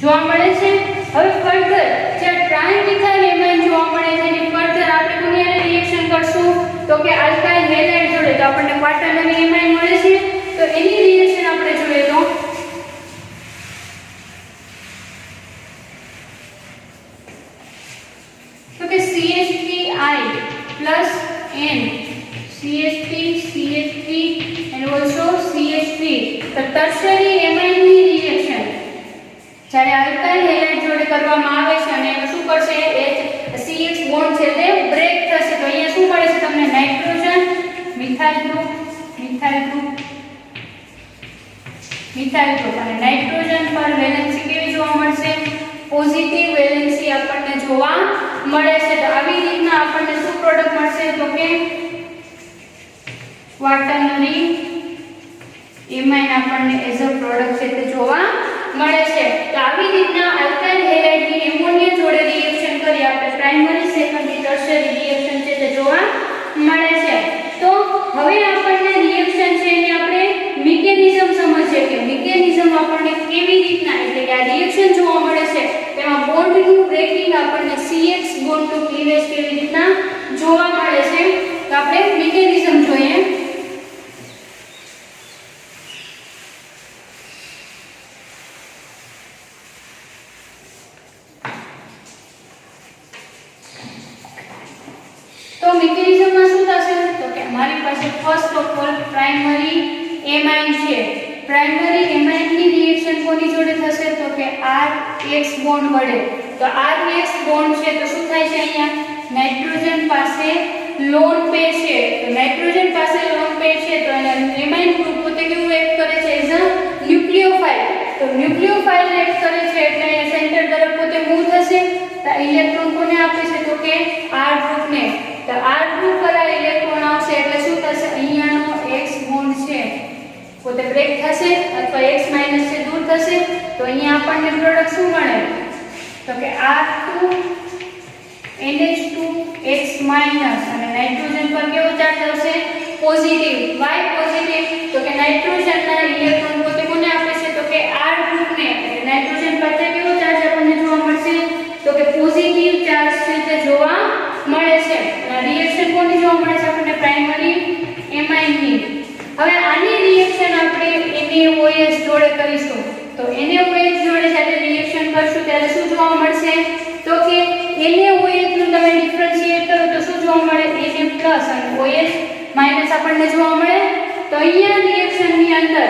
જોવા મળે છે. હવે ફર્ધર જે ટ્રાઇમિથાઇલ એમાઇન જોવા મળે છે એની ફર્ધર આપણે કોની સાથે રિએક્શન કરશું? તો કે આલ્કાઇલ હેલાઇડ જોડે તો આપણને ક્વાટર્નરી એમાઇન મળે છે તો એની રિએક્શન આપણે જોઈએ તો કે CH3I plus N CH3 CH3 and also CH3 તો ટર્શરી એમાઇનની રિએક્શન જ્યારે આલ્કાઇલ હેલાઇડ જોડે કરવામાં આવે છે અને શું કરશે? CH બોન્ડ છે તે બ્રેક થશે તો અહીંયા શું મળે છે તમને? નાઇટ્રોજન મિથાઇલ ગ્રુપ અને નાઇટ્રોજન પર વેલેન્સી કેવી જોવા મળશે? પોઝિટિવ વેલેન્સી આપણને જોવા મળે છે. તો આવી રીતના આપણને શું પ્રોડક્ટ મળશે? તો કે ક્વાટર્નરી એમાઇન આપણને એઝ અ પ્રોડક્ટ છે તે જોવા મળે છે. તો આવી રીતના આલ્કાઇલ હેલાઇડની એમોનિયા જોડે રિએક્શન કરી આપણે પ્રાઇમરી સેકન્ડરી ટર્શરી રિએક્શન છે તે જોવા મળે છે. તો હવે આપણને રિએક્શન છે એની આપણે મિકેનિઝમ સમજીએ કે મિકેનિઝમ આપણને કેવી રીતના એટલે કે આ રિએક્શન જોવા મળે છે તેમાં બોન્ડનું બ્રેકિંગ આપણને CX બોન્ડનું ક્લીવેજ કેવી રીતના જોવા મળે છે તો આપણે મિકેનિઝમ જોઈએ. તો મિકેનિઝમમાં શું થશે? તો કે અમારી પાસે first of all primary amine છે. પ્રાઇમરી એમાઇનની રિએક્શન કોની જોડે થશે? તો કે RH બોન્ડ વડે. તો RH બોન્ડ છે તો શું થાય છે? અહીંયા નાઇટ્રોજન પાસે લોન પેર છે, તો નાઇટ્રોજન પાસે લોન પેર છે તો એના એમાઇન ગ્રુપ પોતે કેવું એક્ટ કરે છે એઝ અ ન્યુક્લિયોફાઇલ. તો ન્યુક્લિયોફાઇલ એક્ટ કરે છે એટલે અહીંયા સેન્ટર તરફ પોતે મૂવ થશે. તો ઇલેક્ટ્રોન કોને આપે છે તો કે R ગ્રુપને. તો R ગ્રુપ પર આ ઇલેક્ટ્રોન આવશે એટલે શું થશે, અહીંયાનો X બોન્ડ છે પોતે બ્રેક થશે અથવા X માઈનસ છે દૂર થશે. તો અહીંયા આપણને પ્રોડક્ટ શું મળે તો કે R2 NH2X માઈનસ અને નાઇટ્રોજન પર કેવો ચાર્જ આવશે પોઝિટિવ. વાય પોઝિટિવ તો કે નાઇટ્રોજનના ઇલેક્ટ્રોન પોતે કોને આપે છે તો કે R ગ્રુપને. નાઇટ્રોજન પર કેવો ચાર્જ આપણને જોવા મળશે તો કે પોઝિટિવ ચાર્જ છે તે જોવા મળે છે. આ રિએક્શન કોની જોવા મળે છે આપણને પ્રાઇમરી એમાઇનની. હવે આની રિએક્શન આપણે NaOH જોડે કરીશું. તો NaOH જોડે જ્યારે રિએક્શન કરશું ત્યારે શું જોવા મળશે તો કે NaOH નું તમે ડિફરન્શિએટ કરો તો શું જોવા મળે Na+ અને OH માઈનસ આપણને જોવા મળે. તો અહીંયા રિએક્શનની અંદર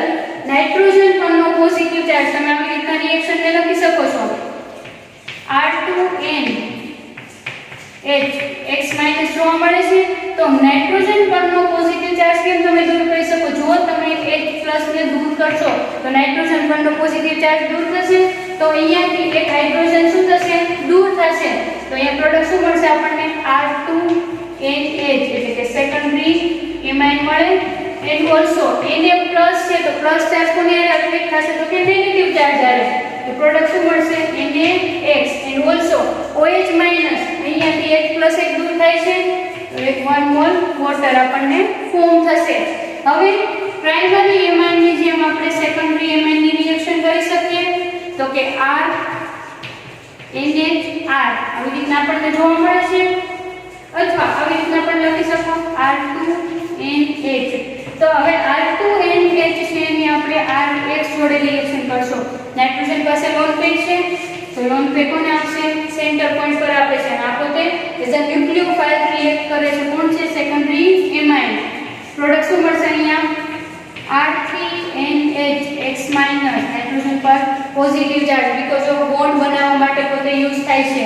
નાઇટ્રોજન પરનો પોઝિટિવ ચાર્જ તમે આવી રીતના રિએક્શનને લખી શકો છો R2NH X- જોવા મળે છે. તો નાઇટ્રોજન પરનો પોઝિટિવ ચાર્જ કેમ તમે દૂર કરી શકો, જો તમે H+ ને દૂર કરશો તો નાઇટ્રોજન પરનો પોઝિટિવ ચાર્જ દૂર થશે. તો અહીંયાથી એક હાઇડ્રોજન શું થશે દૂર થશે. તો અહીંયા પ્રોડક્ટ શું મળશે આપણને R2NH એટલે કે સેકન્ડરી એમાઇન મળે. એન્ડ ઓલસો Na+ છે તો પ્લસ ચાર્જ કોને એફેક્ટ થશે તો કે નેગેટિવ ચાર્જ આવે. તો પ્રોડક્ટ શું મળશે NaX and also OH minus અહીંયાથી H+ એક દૂર થાય છે તો એક 1 મોલ વોટર આપણને ફોર્મ થશે. હવે પ્રાઇમરી એમાઇનની જેમ આપણે સેકન્ડરી એમાઇનની રિએક્શન કરી શકીએ તો કે R NHR આવી રીતના આપણને જોવા મળે છે અથવા આવી રીતના પણ લખી શકો R2NH. તો હવે R2NH છે એની આપણે RX જોડે રિએક્શન કરશું. નાઇટ્રોજન પાસે લોન પેર છે તો લોન પેર કોને આપશે સેન્ટર પોઈન્ટ પર આપે છે. આ પોતે એઝ અ ન્યુક્લિયોફાઇલ રિએક્ટ કરે છે. કોણ છે સેકન્ડરી એમાઇન. પ્રોડક્ટ શું મળશે અહીંયા R3NH X- નાઇટ્રોજન પર positive charge because of bond બનાવવા માટે પોતે યુઝ થાય છે.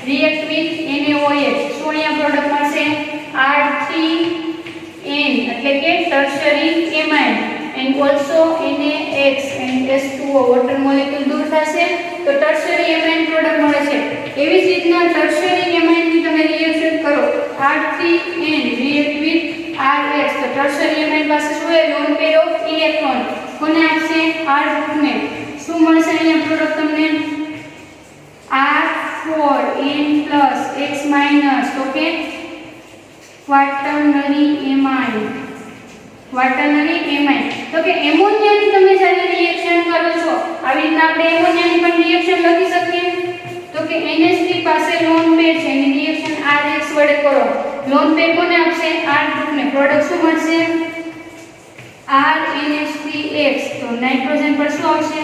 React with NaOH. શું અહીંયા પ્રોડક્ટ મળશે R3N એટલે કે tertiary amine and also NaX and H2O water molecule દૂર થશે તો ટર્શરી એમાઇન પ્રોડક્ટ મળે છે. એવી જ રીતના ટર્શરી એમાઇનની તમે રિએક્શન કરો R3N રિએક્ટ વિથ RX તો ટર્શરી એમાઇન પાસે શું છે લોન પેર ઓફ ઇલેક્ટ્રોન કોને આપશે R ગ્રુપને. શું મળશે અહીંયા પ્રોડક્ટ તમને R4N+ X- તો કે ક્વાટર્નરી એમાઇન. તો કે એમોનિયાની તમે જ્યારે રિએક્શન કરો છો આવી રીતના આપણે એમોનિયાની પણ રિએક્શન લખી શકીએ તો કે NH3 પાસે લોન પેર છે એની રિએક્શન RX વડે કરો. લોન પેર કોને આપશે R ગ્રુપને. પ્રોડક્ટ શું મળશે RNH3X તો નાઇટ્રોજન પર શું આવશે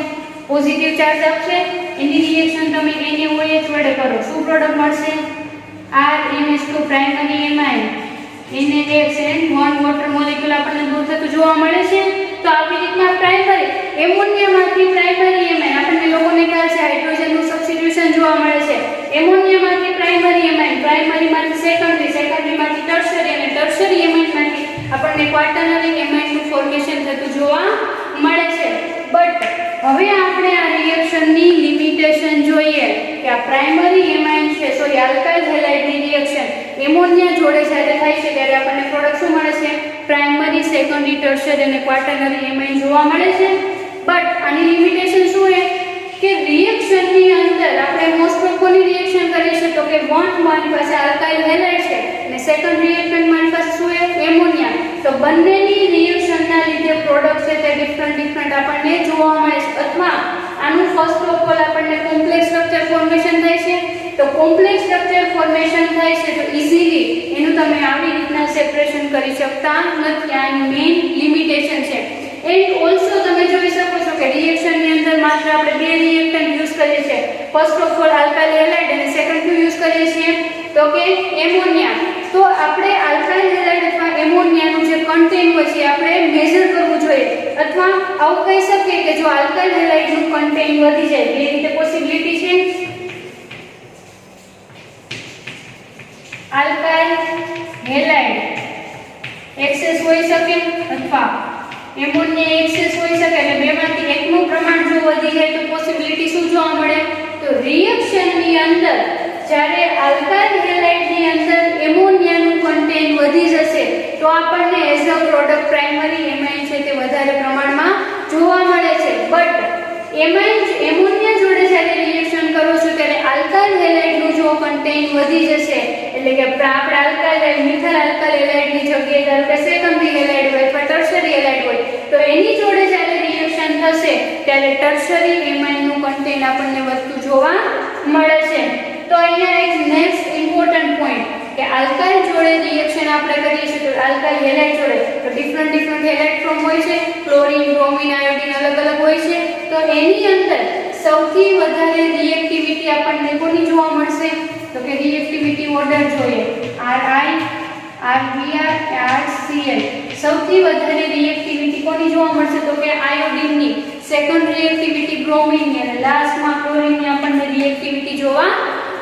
પોઝિટિવ ચાર્જ આપશે. એની રિએક્શન તમે NaOH વડે કરો શું પ્રોડક્ટ મળશે RNH2 primary amine NaX and 1 water molecule આપણને દૂર થતું જોવા મળે છે. તો આવી રીતના પ્રાઇમરી એમોનિયામાંથી પ્રાઇમરી એમાઇન આપણને લોકોને ખ્યાલ છે હાઇડ્રોજનનું સબસ્ટિટ્યુશન જોવા મળે છે. એમોનિયામાંથી પ્રાઇમરી એમાઇન, પ્રાઇમરીમાંથી સેકન્ડરીમાંથી ટર્શરી અને ટર્શરી એમાઇનમાંથી આપણને ક્વાટર્નરી એમાઇનનું ફોર્મેશન થતું જોવા મળે છે. બટ હવે આપણે આ રિએક્શનની લિમિટેશન જોઈએ કે આ પ્રાઇમરી એમાઇન છે સોરી આલ્કાઇલ હેલાઇડની રિએક્શન એમોનિયા જોડે જ્યારે થાય છે ત્યારે આપણને પ્રોડક્ટ શું મળે છે પ્રાઇમરી સેકન્ડરી ટર્શરી અને ક્વાટર્નરી એમાઇન જોવા મળે છે. બટ આની લિમિટેશન શું છે કે રિએક્શનની અંદર આપણે મોસ્ટ ઓફ કોની રિએક્શન કરીએ છીએ તો કે 1 મારી પાસે આલ્કાઇલ હેલાઇડ છે અને સેકન્ડ રિએક્ટન્ટ મારી પાસે શું છે એમોનિયા. તો બંનેની રિએક્શનના લીધે પ્રોડક્ટ છે તે ડિફરન્ટ આપણને જોવા મળે છે અથવા આનું ફર્સ્ટ ઓફ ઓલ આપણને કોમ્પ્લેક્સ સ્ટ્રક્ચર ફોર્મેશન થાય છે. તો કોમ્પ્લેક્સ સ્ટ્રક્ચર ફોર્મેશન થાય છે તો ઈઝીલી એનું તમે આવી રીતના સેપરેશન કરી શકતા નથી. આની મેઇન લિમિટેશન છે. એન્ડ ઓલસો તમે જોઈ શકો છો કે રિએક્શનની અંદર માત્ર આપણે બે રિએક્ટન્ટ યુઝ કરીએ છીએ. First of all alkyl halide અને સેકન્ડ શું યુઝ કરીએ છીએ તો કે એમોનિયા. તો આપણે આલ્કાઇલ હેલાઇડ અથવા એમોનિયાનું જે કન્ટેન્ટ હોય છે આપણે મેઝર કરવું જોઈએ અથવા આવું કહી શકીએ કે જો આલ્કાઇલ હેલાઇડનું કન્ટેન્ટ વધી જાય એ રીતે પોસિબિલિટી છે. આલ્કાઇલ હેલાઇડ એક્સેસ હોઈ શકે અથવા એમોનિયા એક્સેસ હોઈ શકે, એટલે બેમાંથી એકનું પ્રમાણ જો વધી જાય તો પોસિબિલિટી શું જોવા મળે? તો રિએક્શનની અંદર જ્યારે આલ્કાઇલ હેલાઇડની અંદર એમોનિયાનું કન્ટેન્ટ વધી જશે તો આપણને as a product primary amine છે તે વધારે પ્રમાણમાં જોવા મળે છે. બટ એમોનિયા જોડે જ્યારે રિએક્શન કરો છો ત્યારે આલ્કાઇલ હેલાઇડનું જો કન્ટેન્ટ વધી જશે, એટલે કે આપણે આલ્કાઇલ મિથાઇલ આલ્કાઇલ હેલાઇડની જગ્યાએ ધારો કે સેકન્ડરી હેલાઇડ હોય અથવા ટર્શરી હેલાઇડ હોય તો એની જોડે જ્યારે રિએક્શન થશે ત્યારે ટર્શરી એમાઇનનું કન્ટેન્ટ આપણને વધતું જોવા મળે છે. તો અહીંયા એક નેક્સ્ટ ઇમ્પોર્ટન્ટ પોઈન્ટ કે આલ્કાઇલ જોડે રિએક્શન આપણે કરીએ છીએ તો આલ્કાઇલ હેલાઇડ જોડે તો ડિફરન્ટ હેલાઇડ ફોર્મ હોય છે, ક્લોરીન, બ્રોમિન, આયોડીન અલગ હોય છે. તો એની અંદર સૌથી વધારે રિએક્ટિવિટી આપણને કોની જોવા મળશે? તો કે રિએક્ટિવિટી ઓર્ડર જોઈએ RI, RBr, RCl. સૌથી વધારે રિએક્ટિવિટી કોની જોવા મળશે? તો કે આયોડીનની, સેકન્ડ રિએક્ટિવિટી બ્રોમિનની અને લાસ્ટમાં ક્લોરીનની આપણને રિએક્ટિવિટી જોવા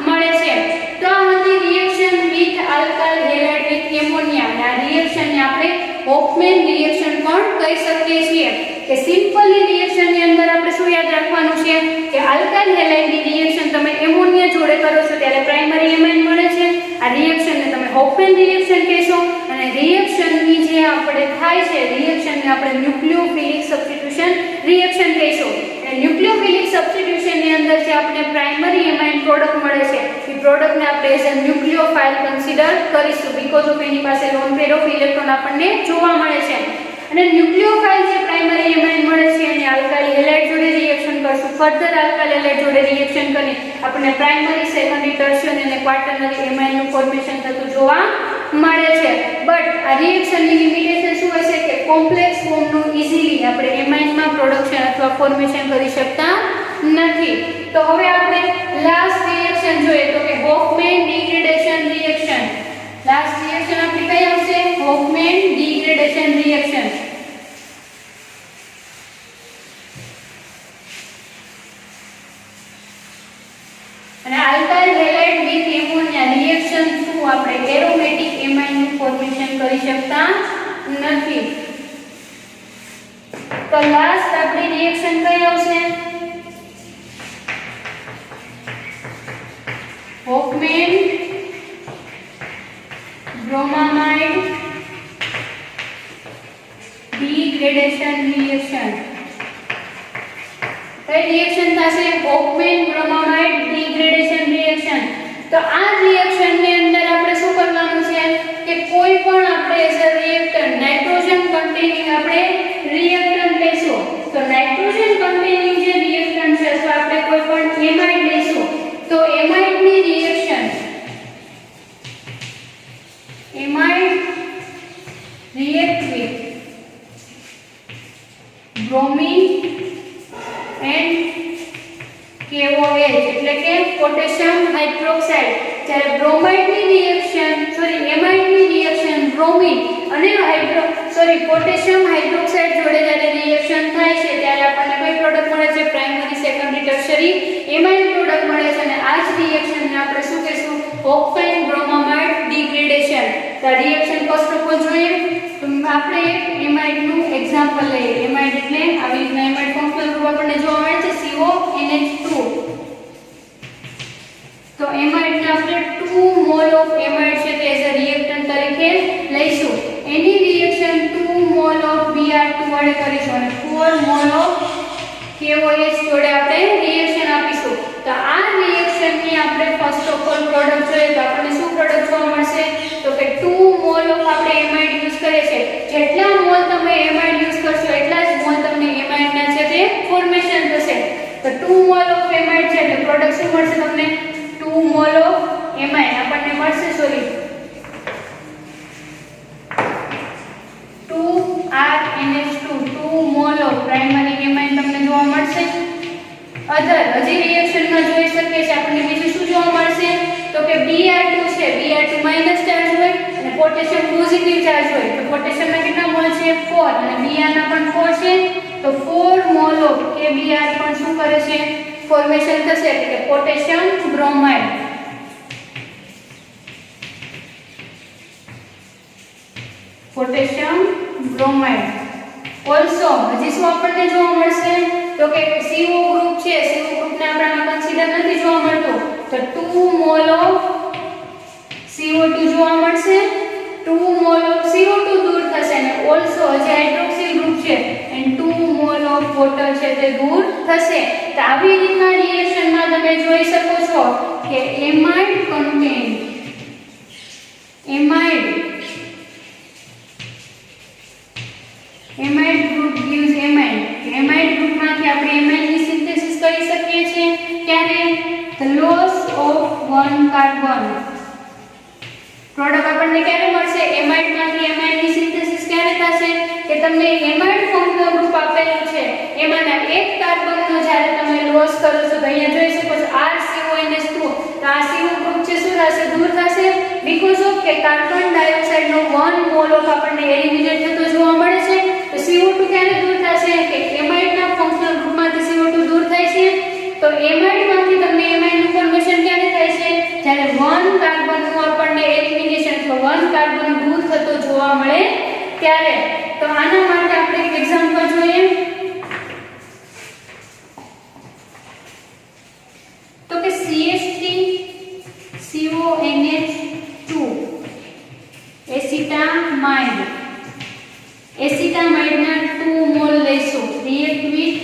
મળે છે. તો આ હતી reaction with alkyl halide with ammonia, અને આ રિએક્શનને આપણે હોફમેન રિએક્શન પણ કહી શકીએ છીએ. કે સિમ્પલી રિએક્શનની અંદર આપણે શું યાદ રાખવાનું છે કે આલ્કાઇલ હેલાઇડની રિએક્શન તમે એમોનિયા જોડે કરો છો ત્યારે પ્રાઇમરી એમાઇન મળે છે. આ રિએક્શનને તમે હોફમેન રિએક્શન કહેશો અને રિએક્શનની જે આપણે થાય છે રિએક્શનને આપણે ન્યુક્લિયોફિલિક સબસ્ટિટ્યુશન રિએક્શન કહીશું. અને ન્યુક્લિયોફિલિક સબસ્ટિટ્યુશનની અંદર જે આપણે પ્રાઇમરી એમાઇન પ્રોડક્ટ મળે છે એ પ્રોડક્ટને આપણે એઝ અ ન્યુક્લિયોફાઇલ કન્સિડર કરીશું બીકોઝ ઓફ એની પાસે લોન પેર ઓફ ઇલેક્ટ્રોન આપણને જોવા મળે છે. અને ન્યુક્લિયોફાઇલ જે પ્રાઇમરી એમાઇન મળે છે અને આલ્કાઇલ હેલાઇડ જોડે રિએક્શન કરશું, ફર્ધર આલ્કાઇલ હેલાઇડ જોડે રિએક્શન કરી આપણને પ્રાઇમરી, સેકન્ડરી, ટર્શિયરી અને ક્વાટર્નરી એમાઇનનું ફોર્મેશન થતું જોવા મળે છે. બટ આ રિએક્શનની લિમિટેશન શું હશે કે કોમ્પ્લેક્સ ફોર્મનું ઇઝીલી આપણે એમાઇનમાં પ્રોડક્શન અથવા ફોર્મેશન કરી શકતા નથી. તો હવે આપણે લાસ્ટ રિએક્શન જોઈએ તો કે Hofmann degradation reaction. Last reaction આપણી કઈ આવશે? Hofmann degradation reaction. અને alkyl halide with ammonia reaction through આપણે એરોમેટિક એમાઇનનું ફોર્મેશન કરી શકતા નથી. તો લાસ્ટ આપણી રિએક્શન કઈ આવશે? Hofmann bromamide degradation reaction. કઈ રિએક્શન થશે? Hofmann bromamide degradation reaction. તો આ રિએક્શનની અંદર આપણે શું કરવાનું છે કે કોઈ પણ આપણે as a reactant nitrogen containing આપણે રિએક્ટન્ટ લેશું. તો નાઇટ્રોજન કન્ટેનિંગ જે રિએક્ટન્ટ છે અથવા આપણે કોઈ પણ એમાઇડ લેશું તો એમાઇડની reaction amide react with bromine and KOH એટલે કે પોટેશિયમ હાઇડ્રોક્સાઇડ. જ્યારે બ્રોમાઇડની રિએક્શન એમાઇડની રિએક્શન બ્રોમિન અને પોટેશિયમ હાઇડ્રોક્સાઇડ જોડે જ્યારે રિએક્શન થાય છે ત્યારે આપણને કઈ પ્રોડક્ટ મળે છે? Primary, secondary, tertiary amide product મળે છે. અને આ જ રિએક્શનને આપણે શું કહીશું? Hofmann bromamide degradation. તો રિએક્શન ફર્સ્ટ ઓફ ઓલ જોઈએ તો આપણે એમાઇડનું એક્ઝામ્પલ લઈએ. એમાઇડ એટલે આવી રીતના એમાઇડ ફંક્શનલ ગ્રુપ આપણને જોવા મળે છે CONH2. તો એમાઇડને આપણે 2 મોલ ઓફ એમાઇડ છે તે એઝ અ રિએક્ટન્ટ તરીકે લઈશું. એની રિએક્શન 2 મોલ ઓફ Br2 વડે કરીશું અને 4 મોલ ઓફ KOH જોડે આપણે રિએક્શન આપીશું. તો આ રિએક્શનની આપણે ફર્સ્ટ ઓફ ઓલ પ્રોડક્ટ જોઈએ તો આપણને શું પ્રોડક્ટ જોવા મળશે? તો કે 2 મોલ ઓફ આપણે એમાઇડ યુઝ કરીએ છીએ. જેટલા મોલ તમે એમાઇડ યુઝ કરશો એટલા જ મોલ તમને એમાઇડના છે તે ફોર્મેશન થશે. તો 2 મોલ ઓફ એમાઇડ છે એટલે પ્રોડક્ટ શું મળશે તમને? 2 મોલ ઓફ એમાઇડ આપણને મળશે 2RNH2 2 mole of primary amide તમને જોવા મળશે. અધર હજી રિએક્શનમાં જોઈ શકીએ છીએ આપણને બીજું શું જોવા મળશે? તો કે Br2 છે, Br2 માઈનસ ચાર્જ હોય અને પોટેશિયમ પોઝિટિવ ચાર્જ હોય. તો પોટેશિયમના કેટલા મોલ છે? 4 અને Br ના પણ 4 છે. તો 4 મોલ ઓફ KBr પણ શું કરે છે? ફોર્મેશન થશે એટલે કે potassium bromide. Potassium bromide. Also હજી શું આપણને જોવા મળશે તો કે CO ગ્રુપ છે, CO ગ્રુપને આપણામાં કન્સિડર નથી જોવા મળતું, તો 2 મોલ ઓફ CO2 જોવા મળશે. 2 મોલ ઓફ CO2 દૂર થશે અને ઓલસો જે હાઇડ્રોક્સિલ ગ્રુપ છે એન્ડ 2 મોલ ઓફ વોટર છે તે દૂર થશે. તો આવી રીતના રિએક્શનમાં તમે જોઈ શકો છો કે amide contain amide group gives amide. Amide ગ્રુપમાંથી આપણે એમાઇડની સિન્થેસિસ કરી શકીએ છીએ ક્યારે? the loss of one carbon. Product આપણને ક્યારે મળશે? એમાઇડમાંથી એમાઇડની સિન્થેસિસ ક્યારે થશે કે તમને એમાઇડ ફંક્શનલ ગ્રુપ આપેલું છે એમાંના એક કાર્બનનો જ્યારે તમે લોસ કરો છો તો અહીંયા જોઈ શકો છો RCONH2, તો આ CO ગ્રુપ છે શું થશે? દૂર થશે. બીકોઝ ઓફ કે કાર્બન ડાયોક્સાઇડનો 1 મોલ ઓફ આપણને એલિમિનેટ થતો જોવા મળે છે. તો CO2 ક્યારે દૂર થશે કે એમાઇડના ફંક્શનલ ગ્રુપમાંથી CO2 દૂર થાય છે. તો એમાઇડમાંથી તમને એમાઇડનું ફોર્મેશન ક્યારે થાય છે? જ્યારે 1 કાર્બનનું આપણને એલિમિનેશન અથવા 1 કાર્બન દૂર થતો જોવા મળે ત્યારે. તો આના માટે આપણે એક એક્ઝામ્પલ જોઈએ. તો કે CH3CONH2 એસિટામાઇડ. એસિટામાઇડના 2 મોલ લઈશું, react with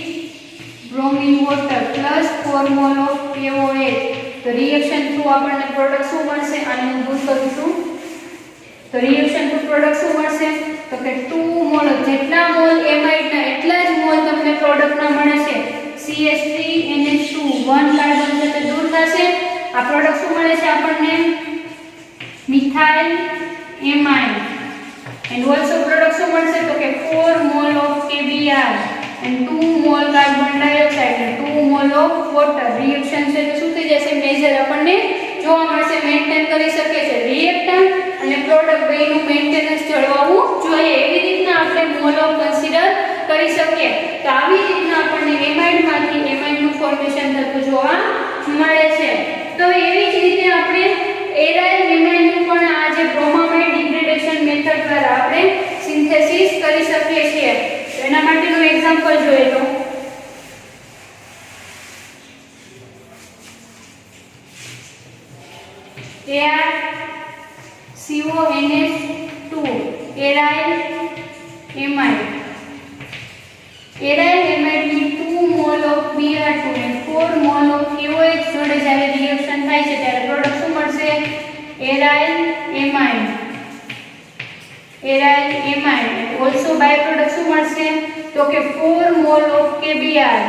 bromine water plus 4 mol of KOH. તો રિએક્શન થ્રુ આપણને પ્રોડક્ટ શું મળશે? આને હું દૂર કરું છું. તો રિએક્શન થ્રુ પ્રોડક્ટ શું મળશે તો કે 2 મોલ, જેટલા મોલ એમાઇડના એટલા જ મોલ તમને પ્રોડક્ટના મળે છે. CH3NH2 1 કાર્બન છે તે દૂર થશે. આ પ્રોડક્ટ શું મળે છે આપણને? Methyl amide. And also product શું મળશે તો કે 4 mole of KBr and 2 mall carbon dioxide and 2 mole of water. Reaction છે તો શું થઈ જશે? મેજર આપણને જોવા મળશે. મેન્ટેન કરી શકે છે રિએક્ટન્ટ અને પ્રોડક્ટ બેનું મેન્ટેનન્સ જળવાવું જોઈએ. એવી રીતના આપણે મોલ ઓફ કન્સિડર કરી શકીએ. તો આવી રીતના આપણને એમાઇડમાંથી એમાઇડનું ફોર્મેશન થતું જોવા મળે છે. તો એવી જ રીતે આપણે એરાઇલ એમાઇડનું પણ આ જે બ્રોમામાઇડ ડિગ્રેડેશન મેથડ દ્વારા આપણે સિન્થેસિસ કરી શકીએ છીએ. એના માટેનું એક્ઝામ્પલ જોઈએ તો ArCONH2 એરાઇલ એમાઇડ. એરાઇલ એમાઇડની 2 મોલ ઓફ Br2 અને 4 મોલ ઓફ KOH જોડે જ્યારે રિએક્શન થાય છે ત્યારે પ્રોડક્ટ શું મળશે? Aryl amide. Also by product શું મળશે તો કે 4 mole of KBr,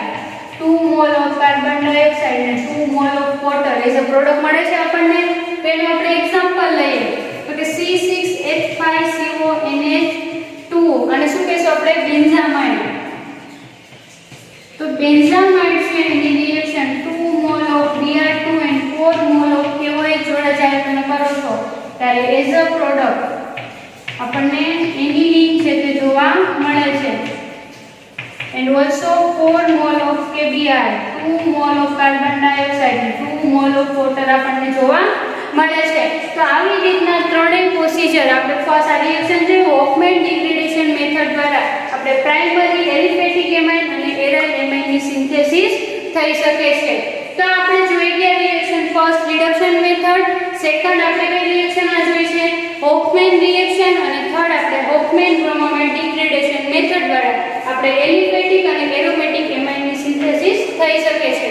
2 mole of carbon dioxide અને 2 mole of water as a product મળે છે આપણને. તો એનું આપણે એક્ઝામ્પલ લઈએ તો કે C6H5CONH2 અને શું કહેશું આપણે? બેન્ઝામાઇડ. તો બેન્ઝામાઇડ છે એની reaction 2 mole of Br2 and 4 mole of KOH જોડે જ્યારે તમે કરો છો ત્યારે એઝ અ પ્રોડક્ટ આપણને એનિલીન છે તે જોવા મળે છે. and also 4 mol of KBr, 2 mol of carbon dioxide, 2 mol of water આપણને જોવા મળે છે. તો આવી રીતના ત્રણેય પ્રોસીજર આપણે ફર્સ્ટ આ રિએક્શન છે હોફમેન ડિગ્રેડેશન મેથડ દ્વારા આપણે પ્રાઇમરી એલિફેટિક એમાઇડ અને એરાઇલ એમાઇડની સિન્થેસિસ થઈ શકે છે. તો આપણે જોઈ ગયા reaction first reduction method, second આપણે કઈ રિએક્શન આ જોઈ છે હોફમેન રિએક્શન અને થર્ડ આપણે હોફમેન બ્રોમામાઇડ ડિગ્રેડેશન મેથડ દ્વારા આપણે એલિફેટિક અને એરોમેટિક એમાઇડની સિન્થેસિસ થઈ શકે છે.